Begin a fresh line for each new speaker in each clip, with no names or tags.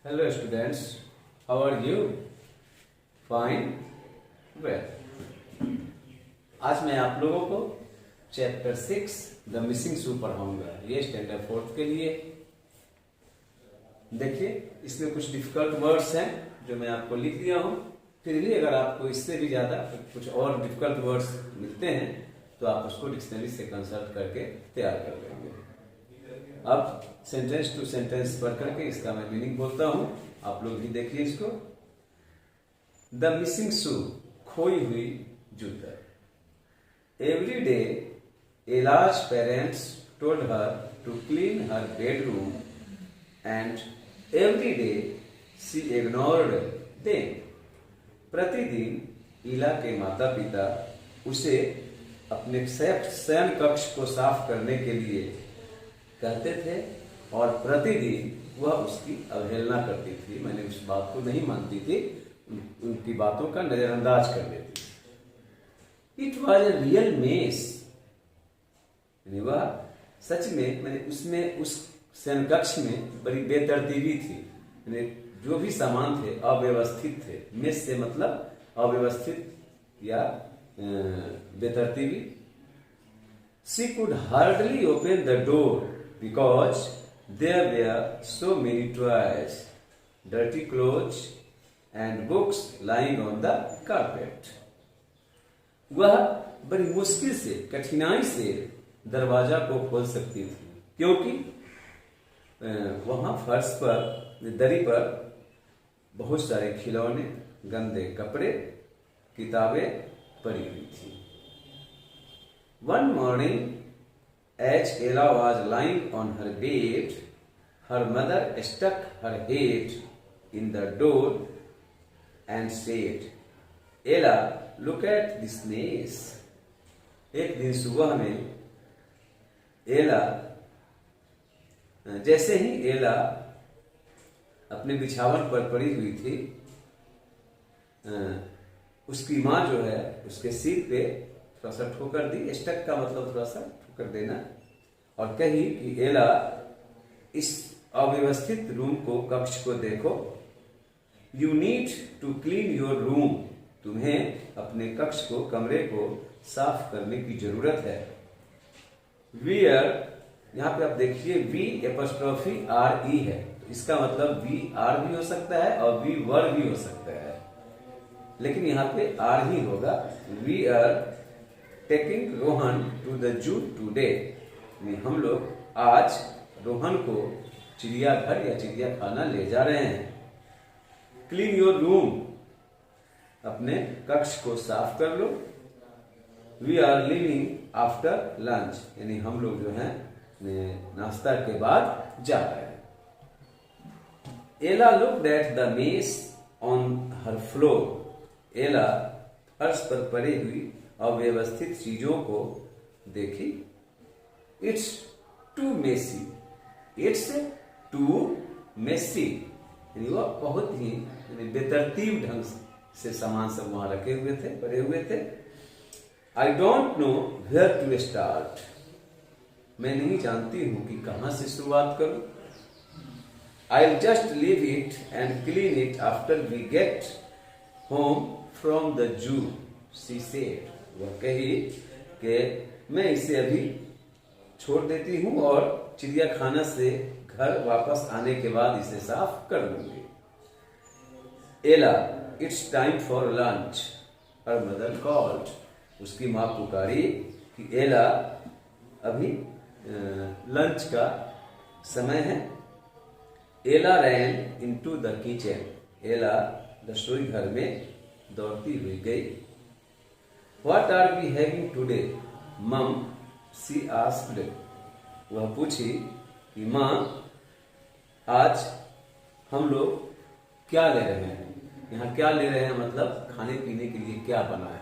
Hello students, how are you? Fine? Well, आज मैं आप लोगों को चैप्टर 6 द मिसिंग शू पढ़ाऊंगा। ये स्टैंडर्ड 4 के लिए। देखिए, इसमें कुछ डिफिकल्ट वर्ड्स हैं जो मैं आपको लिख दिया हूँ। फिर भी अगर आपको इससे भी ज्यादा कुछ और डिफिकल्ट वर्ड्स मिलते हैं तो आप उसको डिक्शनरी से कंसल्ट करके तैयार कर लेंगे। अब सेंटेंस टू सेंटेंस पढ़ करके इसका मैं मीनिंग बोलता हूं, आप लोग भी देखिए इसको। द मिसिंग शू, खोई हुई जूता। Every day Ella's parents told her to clean her bedroom and every day she ignored them. प्रतिदिन इला के माता पिता उसे अपने शयन कक्ष को साफ करने के लिए कहते थे और प्रतिदिन वह उसकी अवहेलना करती थी। मैंने उस बात को नहीं मानती थी, उनकी बातों का नजरअंदाज कर देती थी। It was a real mess, वह सच में मैंने उसमें उस शयन कक्ष में बड़ी बेतरतीबी थी। जो भी सामान थे अव्यवस्थित थे। मेस से मतलब अव्यवस्थित या बेतरतीबी। She could hardly open the door because there were so many toys, dirty clothes and books lying on the carpet. वह बड़ी मुश्किल से, कठिनाई से दरवाजा को खोल सकती थी क्योंकि वहां फर्श पर, दरी पर बहुत सारे खिलौने, गंदे कपड़े, किताबें पड़ी हुई थी। One morning, as Ella was lying on her bed, her mother stuck her head in the door and said, "Ella, look at this mess." एक दिन सुबह में एला, जैसे ही एला अपने बिछावन पर पड़ी हुई थी, उसकी माँ जो है उसके सिर पे थोड़ा सा ठोकर दी। स्टक का मतलब थोड़ा सा ठोकर देना। और कही कि एला, इस अव्यवस्थित रूम को, कक्ष को देखो। You need to clean your room. तुम्हें अपने कक्ष को, कमरे को साफ करने की जरूरत है। वीयर, यहाँ पे आप देखिए V'(R') है, तो इसका मतलब VR भी हो सकता है और वी वर भी हो सकता है, लेकिन यहाँ पे R ही होगा। We are taking Rohan to the zoo today. हम लोग आज रोहन को चिड़ियाघर या चिड़ियाखाना ले जा रहे हैं। क्लीन योर रूम, अपने कक्ष को साफ कर लो। We are living after lunch, यानी हम लोग जो है नाश्ता के बाद जा रहे हैं। Ella looked at the mess on her floor. Ella फर्श पर पड़ी हुई अव्यवस्थित चीजों को देखी। It's too messy, it's too messy, यानी वह बहुत ही बेतरतीब ढंग से सामान सब वहां रखे हुए थे, पड़े हुए थे। I don't know where to start, मैं नहीं जानती हूं कि कहां से शुरुआत करूं। I just leave it and clean it after we get home from the zoo, she said. वह कही कि मैं इसे अभी छोड़ देती हूं और चिड़ियाखाना से घर वापस आने के बाद इसे साफ कर लूंगी। एला, it's time for lunch, her mother called. उसकी मां पुकारी कि एला, अभी लंच का समय है। एला रैन इनटू द किचन। एला रसोई घर में दौड़ती हुई गई। What are we having today, Mom? She asked. वह पूछी कि माँ, आज हम लोग क्या ले रहे हैं। यहाँ क्या ले रहे हैं मतलब खाने पीने के लिए क्या बना है।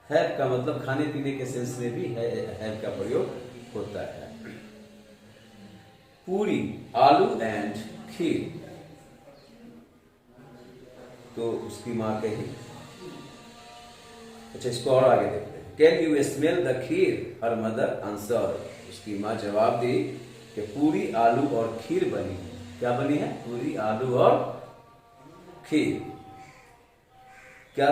हैव का मतलब खाने पीने के सेंस में भी हैव का प्रयोग होता है। पूरी, आलू एंड खीर। तो उसकी माँ कही, अच्छा इसको और आगे देखते हैं। Can you smell the kheer, her mother answer. उसकी माँ जवाब दी कि पूरी, आलू और खीर बनी है। क्या बनी है? पूरी, आलू और खीर। क्या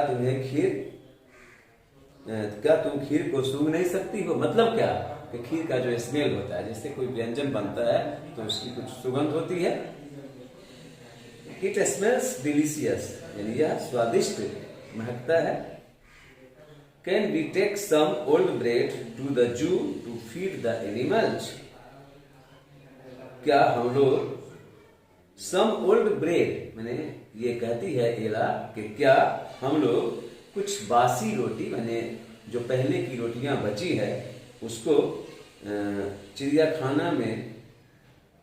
तुम खीर को सूंघ नहीं सकती हो? मतलब क्या कि खीर का जो स्मेल होता है, जैसे कोई व्यंजन बनता है तो उसकी कुछ सुगंध होती है। इट स्मेल्स डिलीशियस, यानी यह स्वादिष्ट महकता है। Can we take some old bread to the zoo to feed the animals? क्या हम लोग सम ओल्ड ब्रेड, मैंने ये कहती है एला कि क्या हम लोग कुछ बासी रोटी, मैंने जो पहले की रोटियां बची है उसको चिड़ियाखाना में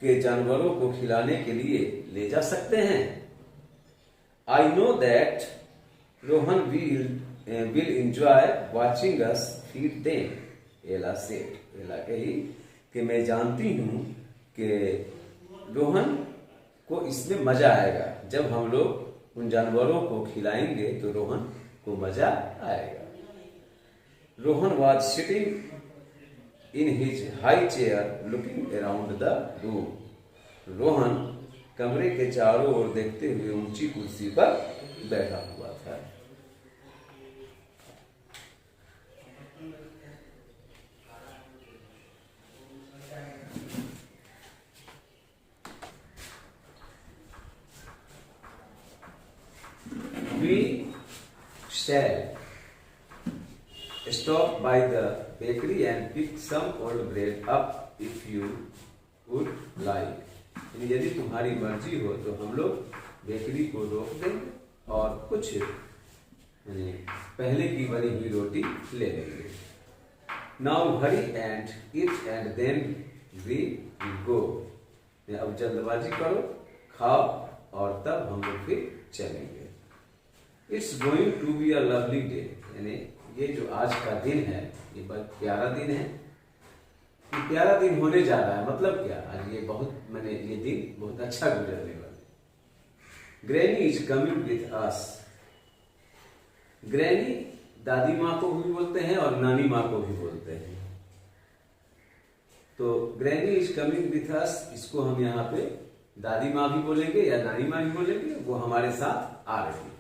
के जानवरों को खिलाने के लिए ले जा सकते हैं? I know that Rohan will enjoy watching us feed them, एला सेड। एला कही कि मैं जानती हूं कि रोहन को इसमें मजा आएगा। जब हम लोग उन जानवरों को खिलाएंगे तो रोहन को मजा आएगा। Rohan was sitting in his high chair looking around the room. Rohan कमरे के चारों ओर देखते हुए ऊंची कुर्सी पर बैठा हुआ था। We shall stop by the bakery and pick some old bread up if you would like. यानी यदि तुम्हारी मर्जी हो तो हम लोग बेकरी को रोक देंगे और कुछ यानी पहले की बनी हुई रोटी ले लेंगे। Now hurry and eat and then we go. अब जल्दबाजी करो, खाओ और तब हम लोग फिर चलेंगे। It's going to be a lovely day, यानी ये जो आज का दिन है ये बहुत प्यारा दिन है। ये प्यारा दिन होने जा रहा है, मतलब क्या? आज ये ये दिन बहुत अच्छा गुजरने वाला। Granny is coming with us. Granny दादी माँ को भी बोलते हैं और नानी माँ को भी बोलते हैं। तो granny is coming with us, इसको हम यहाँ पे दादी माँ भी बोलेंगे या नानी माँ भी बोलेंगे, वो हमारे साथ आ रही है।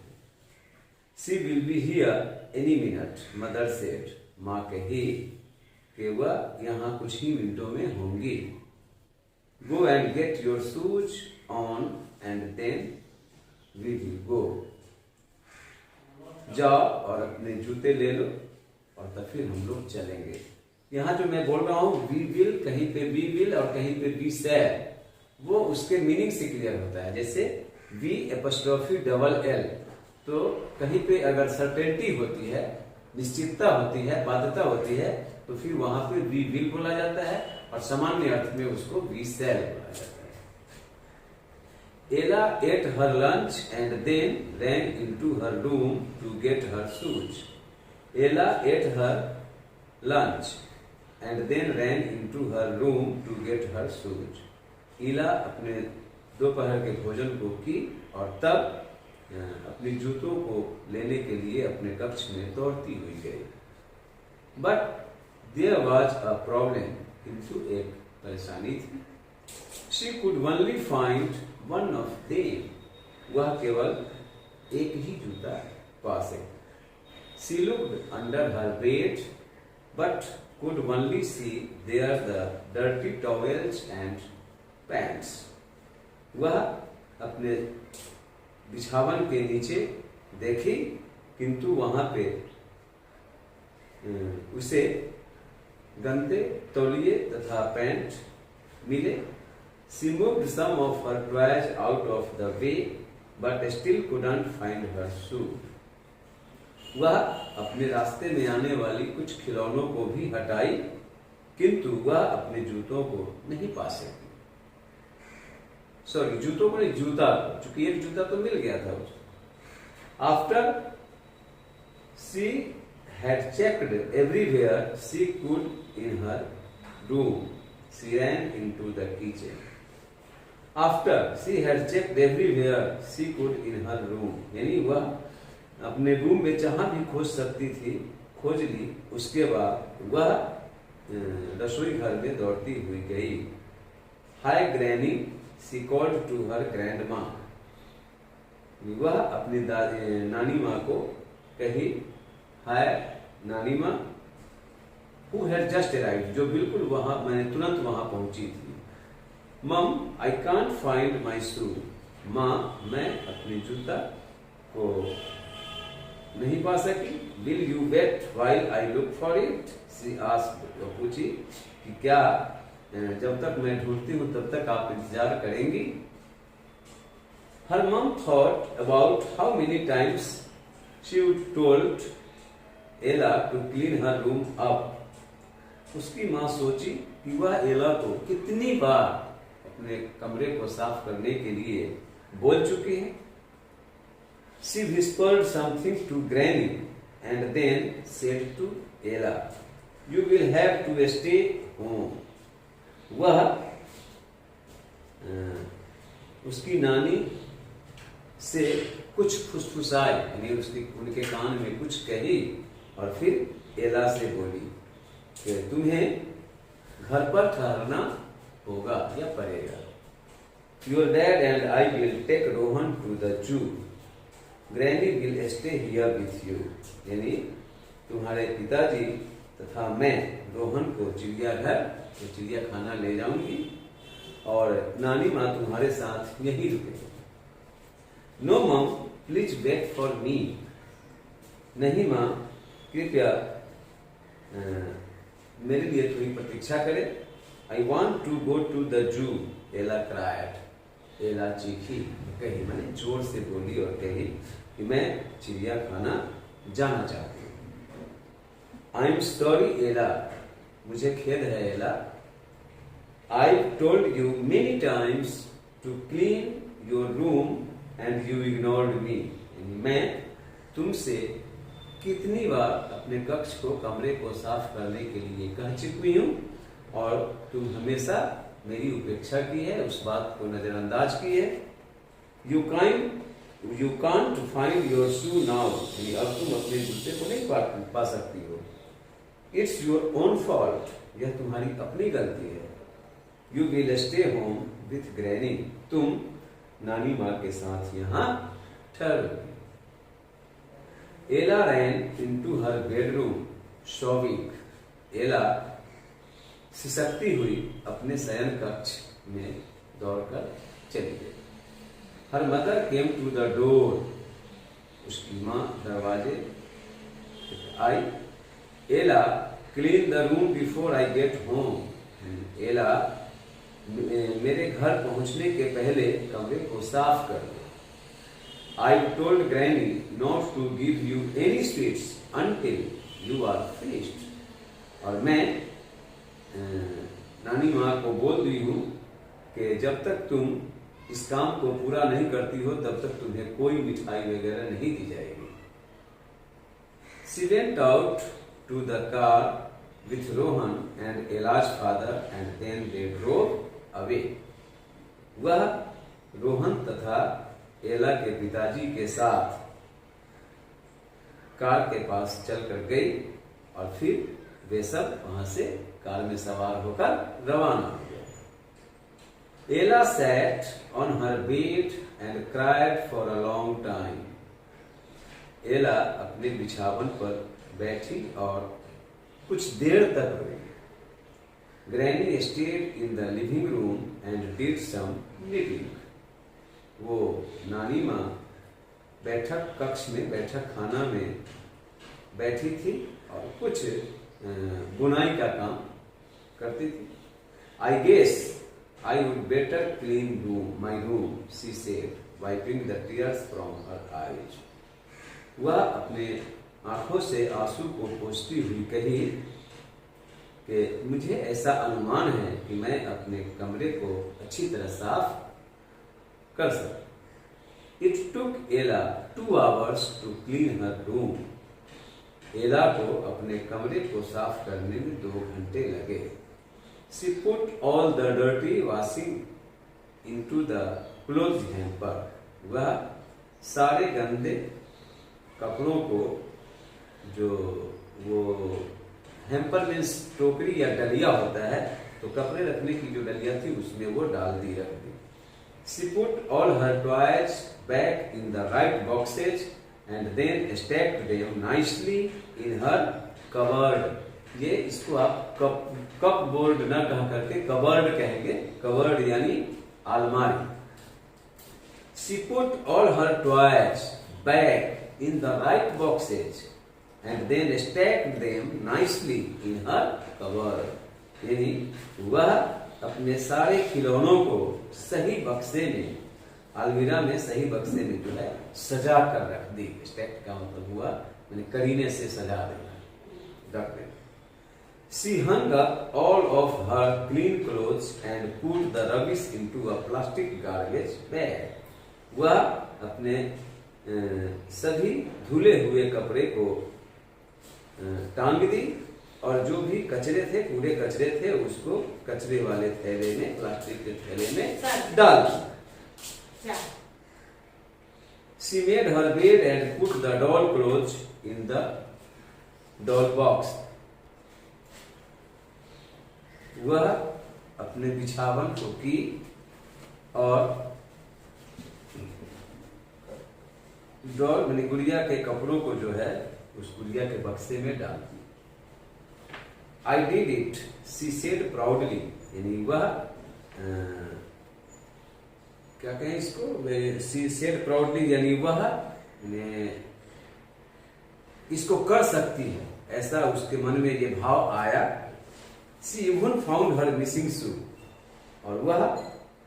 She will be here any minute, mother said. माँ कही कि वह यहाँ कुछ ही मिनटों में होंगी। Go and get your shoes on and then we will go. जाओ और अपने जूते ले लो और तब फिर हम लोग चलेंगे। यहाँ जो मैं बोल रहा हूँ we will, कहीं पे we will और कहीं पे we shall, वो उसके मीनिंग से क्लियर होता है। जैसे V''L, तो कहीं पे अगर सर्टेनिटी होती है, निश्चितता होती है, बाध्यता होती है, तो फिर वहां पे वी विल बोला जाता है और सामान्य अर्थ में उसको वी शैल बोला जाता है। Ella ate her lunch and then ran into her room to get her shoes. Ella ate her lunch and then ran into her room to get her shoes. Ella अपने दोपहर के भोजन को की और तब अपने जूतों को लेने के लिए अपने कक्ष में दौड़ती हुई गई। But there was a problem, किंतु एक परेशानी थी। She could only find one of them, वह केवल एक ही जूता पा सकती। She looked under her bed but could only see there the dirty towels and pants. वह अपने बिछावन के नीचे देखी, किंतु वहां पे उसे गंदे तौलिए तथा पैंट मिले। She moved some of her toys out of the way, but still couldn't find her shoe. वह अपने रास्ते में आने वाली कुछ खिलौनों को भी हटाई, किंतु वह अपने जूतों को नहीं पा सकी। सॉरी, जूतों को नहीं, जूता को, चूंकि एक जूता तो मिल गया था उसको। After she had checked everywhere she could in her room, she ran into the kitchen. After she had checked everywhere she could in her room, यानी वह अपने रूम में जहां भी खोज सकती थी खोज ली। उसके बाद वह रसोई घर में दौड़ती हुई गई। Hi granny she called to her grandma. वह अपनी नानी माँ को कही, हाय नानी माँ, हु हैड जस्ट अराइव्ड, जो बिल्कुल वहां मैंने तुरंत वहां पहुंची थी। मम आई कांट फाइंड माई शू, माँ मैं अपने जूता को नहीं पा सकी। Will you wait while I look for it, she asked, वो पूछी कि क्या जब तक मैं ढूंढती हूँ तब तक आप इंतजार करेंगी। Her mum thought about how many times she would told Ella to clean her room up. उसकी माँ सोची कि वह एला को कितनी बार अपने कमरे को साफ करने के लिए बोल चुकी है। She whispered something to Granny and then said to Ella, "You will have to stay home." वह उसकी नानी से कुछ फुसफुसाए, यानी उनके कान में कुछ कही और फिर एला से बोली कि तुम्हें घर पर ठहरना होगा या पड़ेगा। Your dad and I will take Rohan to the zoo. Granny will stay here with you. यानी तुम्हारे पिताजी तथा मैं रोहन को चिड़ियाघर या चिड़ियाखाना ले जाऊंगी और नानी माँ तुम्हारे साथ यहीं रुकेगी। No mom please wait for me, नहीं माँ कृपया मेरे लिए थोड़ी प्रतीक्षा करें। I want to go to the zoo, Ella cried, एला चीखी, कही मैंने जोर से बोली और कही कि मैं चिड़ियाखाना जाना चाहती हूँ। आई एम सॉरी एला, मुझे खेद है Ella. I told you many times to clean your room and you ignored me, मैं तुमसे कितनी बार अपने कक्ष को, कमरे को साफ करने के लिए कह चुकी हूँ और तुम हमेशा मेरी उपेक्षा की है, उस बात को नजरअंदाज की है। You can't find your shoe now, अब तुम अपने जूते को नहीं पा सकती हो। इट्स योर ओन फॉल्ट, यह तुम्हारी अपनी गलती है। You will stay home with granny, तुम नानी माँ के साथ यहाँ ठहरोगी। एला रैन इनटू हर बेडरूम सोबिंग, एला सिसकती हुई अपने शयन कक्ष में दौड़कर चली गई। Her mother came to the door, उसकी माँ दरवाजे आई। Ella clean the room before I get home, Ella मेरे घर पहुंचने के पहले कमरे को साफ कर दो। I told granny not to give you any sweets until you are finished, और मैं नानी माँ को बोल दी हूँ कि जब तक तुम इस काम को पूरा नहीं करती हो तब तक तुम्हें कोई मिठाई वगैरह नहीं दी जाएगी। She went out to the car with Rohan and Ela's father and then they drove away. वह रोहन तथा एला के पिताजी के साथ कार के पास चलकर गई और फिर वे सब वहां से कार में सवार होकर रवाना हो गए। एला sat on her bed and cried for a long time. एला अपने बिछावन पर बैठी और कुछ देर तक रोई। Granny stayed in the living room and did some knitting. वो नानी माँ बैठक कक्ष में, बैठक खाना में बैठी थी और कुछ बुनाई का काम करती थी। I guess I would better clean my room, she said, wiping the tears from her eyes. वह अपने आंखों से आंसू को पोंछती हुई कही कि मुझे ऐसा अनुमान है कि मैं अपने कमरे को अच्छी तरह साफ कर सकूं। It took Ella 2 hours to clean her room. एला को अपने कमरे को साफ करने में 2 घंटे लगे। She put all the dirty washing into the clothes hamper. वह सारे गंदे कपड़ों को, जो वो हेम्पर मीन्स टोकरी या डलिया होता है, तो कपड़े रखने की जो डलिया थी उसमें वो डाल दी, रख दी। She put all her toys back in the right boxes and then stacked them nicely in her cupboard. ये इसको आप कप बोर्ड ना कह करके कबर्ड कहेंगे. कबर्ड यानी अलमारी. She put all her toys back in the right boxes and then stacked them nicely in her cupboard. यानी वह अपने सारे खिलौनों को सही बक्से में, अलमीरा में सही बक्से में जो है सजा कर रख दी. स्टैक का मतलब हुआ मैंने करीने से सजा देना, रख देना. She hung up all of her clean clothes and put the rubbish into a plastic garbage bag. वह अपने सभी धुले हुए कपड़े को टांग दी और जो भी कचरे थे, पूरे कचरे थे, उसको कचरे वाले थैले में, प्लास्टिक के थैले में डाल दिया. She made her bed and put the doll clothes in the doll box. वह अपने बिछावन को की और डॉल मैंने गुड़िया के कपड़ों को जो है उस गुड़िया के बक्से में डाल दी. I did it, she said proudly. यानी वह क्या कहें इसको, she said proudly यानी वह इसको कर सकती है, ऐसा उसके मन में ये भाव आया. She even found her missing shoe. और वह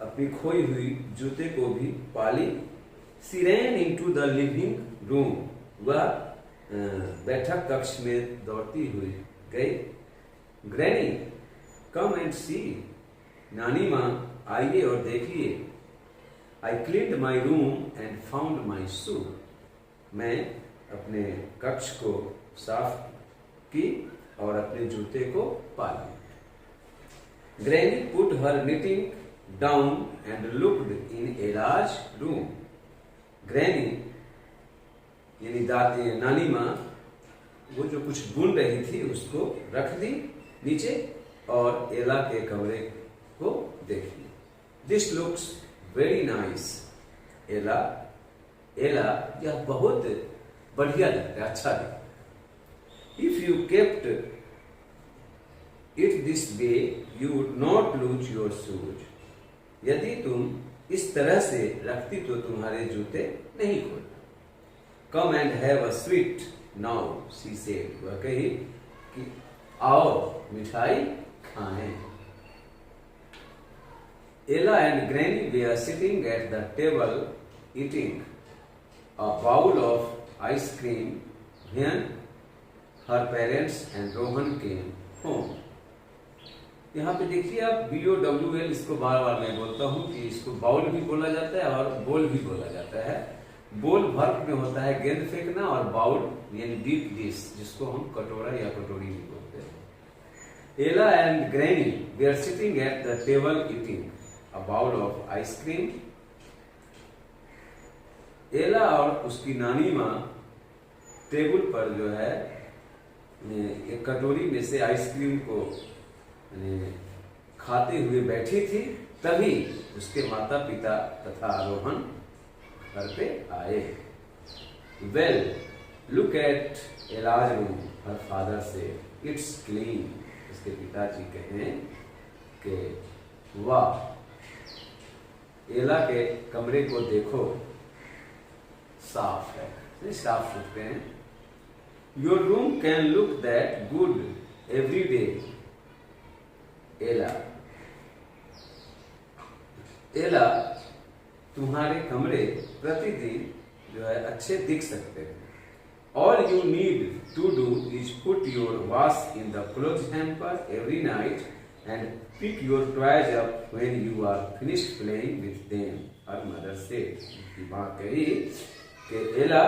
अपनी खोई हुई जूते को भी पाली. She ran into the living room. वह बैठक कक्ष में दौड़ती हुई गई. Granny, come and see. नानी माँ आइए और देखिए. I cleaned my room and found my shoe. मैं अपने कक्ष को साफ की और अपने जूते को पाली. Granny put her knitting down and looked in Ella's room. Granny यानी दादी, नानी माँ, वो जो कुछ बुन रही थी उसको रख दी नीचे और एला के कमरे को देखी. This looks very nice. एला यह बहुत बढ़िया लगता है, अच्छा लगता है. If you kept it this way, you would not lose your shoes. यदि तुम इस तरह से रखती तो तुम्हारे जूते नहीं खोलना. Come and have a sweet now, she said. वह कही कि आओ मिठाई खाएं. Ella and Granny were sitting at the table eating a bowl of ice cream when her parents and Rohan came home. यहाँ पे देखिए आप BOWL, इसको बार बार मैं बोलता हूँ कि इसको बाउल भी बोला जाता है और बोल भी बोला जाता है. बोल वर्ब में होता है गेंद फेंकना और बाउल यानी डीप डिश, जिसको हम कटोरा या कटोरी भी बोलते हैं. Ella and Granny were sitting at the table eating a bowl of ice cream. एला और उसकी नानी माँ टेबल पर जो है एक कटोरी में से आइसक्रीम को खाते हुए बैठी थी. तभी उसके माता पिता तथा आरोहण घर पे आए. Well, look at Ella's room, her father said. It's clean. उसके पिताजी कहें कि वाह, एला के कमरे को देखो, साफ है, साफ सुथरे हैं. Your room can look that good every day. एला तुम्हारे कमरे प्रतिदिन जो है अच्छे दिख सकते हैं. All you need to do is put your wash in the clothes hamper every night and pick your toys up when you are finished playing with them. Her mother said. माँ कही कि एला,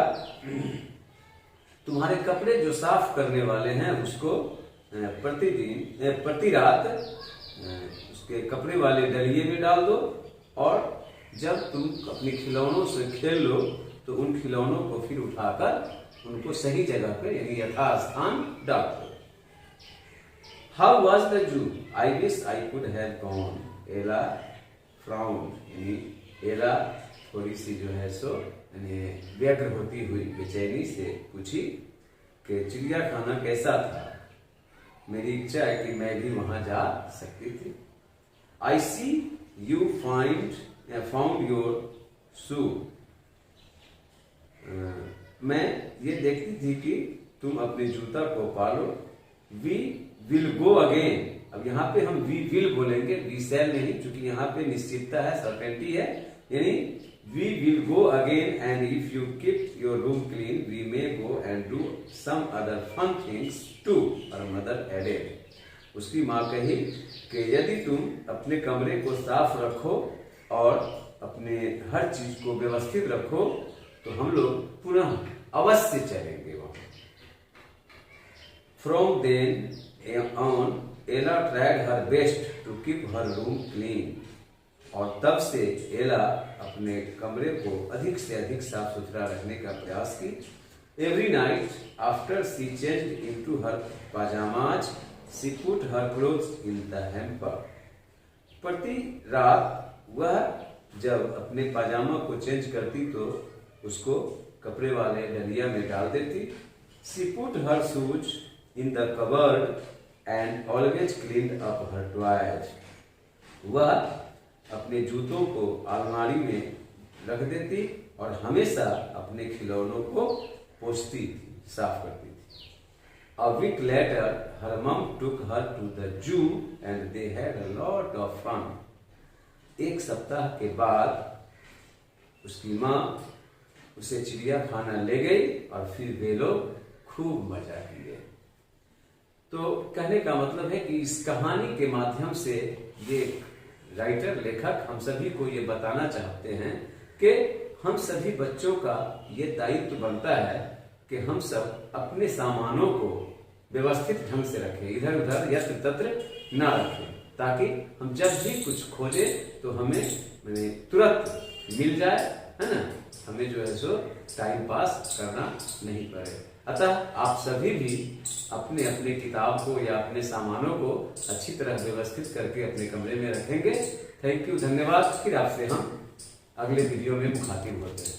तुम्हारे कपड़े जो साफ करने वाले हैं उसको प्रति रात उसके कपड़े वाले डलिए में डाल दो और जब तुम अपने खिलौनों से खेल लो तो उन खिलौनों को फिर उठाकर उनको सही जगह पे यानी यथास्थान डाल दो. How was the zoo? I wish I could have gone. Ella frowned. यानी एला थोड़ी सी जो है सो यानी व्यग्र होती हुई बेचैनी से पूछी कि चिड़ियाखाना कैसा था। मेरी इच्छा है कि मैं भी वहां जा सकती थी। आई सी यू फाउंड योर शू। मैं ये देखती थी कि तुम अपने जूता को पालो। We will go again. अब यहाँ पे हम वी विल बोलेंगे, वी शैल नहीं, क्योंकि यहाँ पे निश्चितता है, सर्टेनिटी है। यानी we will go again and if you keep your room clean we may go and do some other fun things too. और मदर एडेड। उसकी माँ कही कि यदि तुम अपने कमरे को साफ रखो और अपने हर चीज को व्यवस्थित रखो तो हम लोग पुनः अवश्य चलेंगे वहां। From then on Ella tried her best to keep her room clean. और तब से एला अपने कमरे को अधिक से अधिक साफ सुथरा रखने का प्रयास की। Every night after she changed into her pyjamas she put her clothes in the hamper. प्रति रात वह जब अपने पाजामा को चेंज करती तो उसको कपड़े वाले डलिया में डाल देती। She put her shoes in the cupboard and always cleaned up her toys. वह अपने जूतों को अलमारी में रख देती और हमेशा अपने खिलौनों को पोंछती थी, साफ करती थी। A week later, her mom took her to the zoo and they had a lot of fun. एक सप्ताह के बाद उसकी माँ उसे चिड़ियाखाना ले गई और फिर वे लोग खूब मजा किए। तो कहने का मतलब है कि इस कहानी के माध्यम से ये राइटर लेखक हम सभी को ये बताना चाहते हैं कि हम सभी बच्चों का ये दायित्व बनता है कि हम सब अपने सामानों को व्यवस्थित ढंग से रखें, इधर उधर यत्र तत्र ना रखें, ताकि हम जब भी कुछ खोजें तो हमें तुरंत मिल जाए, है ना। हमें जो है सो टाइम पास करना नहीं पड़े। अतः आप सभी भी अपने अपने किताब को या अपने सामानों को अच्छी तरह व्यवस्थित करके अपने कमरे में रखेंगे। थैंक यू, धन्यवाद। फिर आपसे हम अगले वीडियो में मुखातिब होते हैं।